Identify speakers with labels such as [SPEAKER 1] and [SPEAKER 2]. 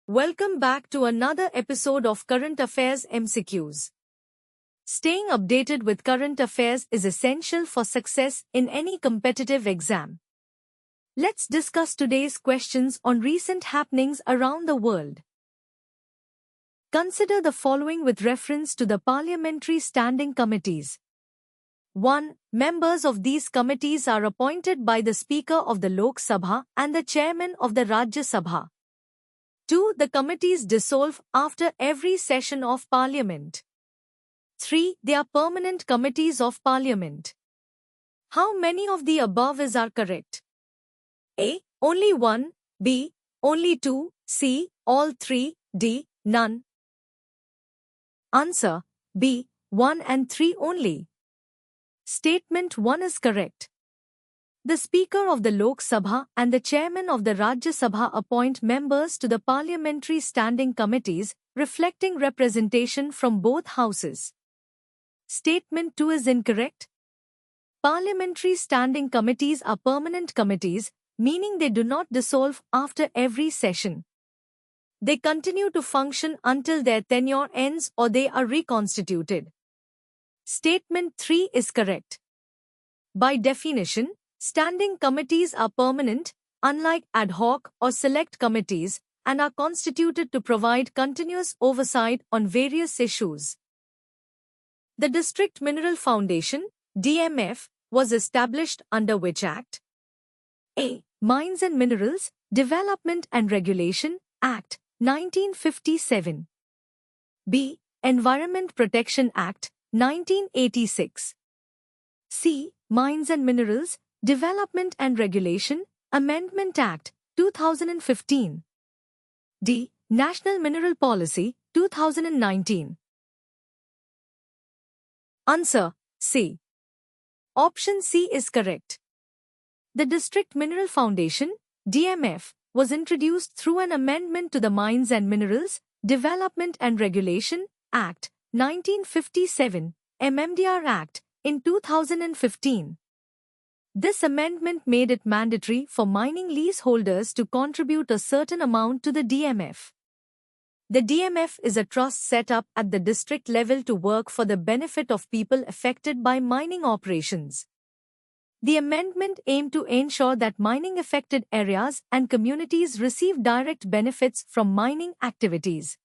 [SPEAKER 1] Welcome back to another episode of Current Affairs MCQs. Staying updated with current affairs is essential for success in any competitive exam. Let's discuss today's questions on recent happenings around the world. Consider the following with reference to the Parliamentary Standing Committees. 1. Members of these committees are appointed by the Speaker of the Lok Sabha and the Chairman of the Rajya Sabha. 2. The committees dissolve after every session of Parliament. 3. They are permanent committees of Parliament. How many of the above are correct? A. Only 1. B. Only 2. C. All 3. D. None. Answer B. 1 and 3 only. Statement 1 is correct. The Speaker of the Lok Sabha and the Chairman of the Rajya Sabha appoint members to the Parliamentary Standing Committees, reflecting representation from both houses. Statement 2 is incorrect. Parliamentary Standing Committees are permanent committees, meaning they do not dissolve after every session. They continue to function until their tenure ends or they are reconstituted. Statement 3 is correct. By definition, standing committees are permanent, unlike ad hoc or select committees, and are constituted to provide continuous oversight on various issues. The District Mineral Foundation, DMF, was established under which Act? A. Mines and Minerals, Development and Regulation, Act, 1957. B. Environment Protection Act, 1986. C. Mines and Minerals, Development and Regulation, Amendment Act, 2015. D. National Mineral Policy, 2019. Answer C. Option C is correct. The District Mineral Foundation, DMF, was introduced through an amendment to the Mines and Minerals, Development and Regulation, Act, 1957, MMDR Act, in 2015. This amendment made it mandatory for mining leaseholders to contribute a certain amount to the DMF. The DMF is a trust set up at the district level to work for the benefit of people affected by mining operations. The amendment aimed to ensure that mining-affected areas and communities receive direct benefits from mining activities.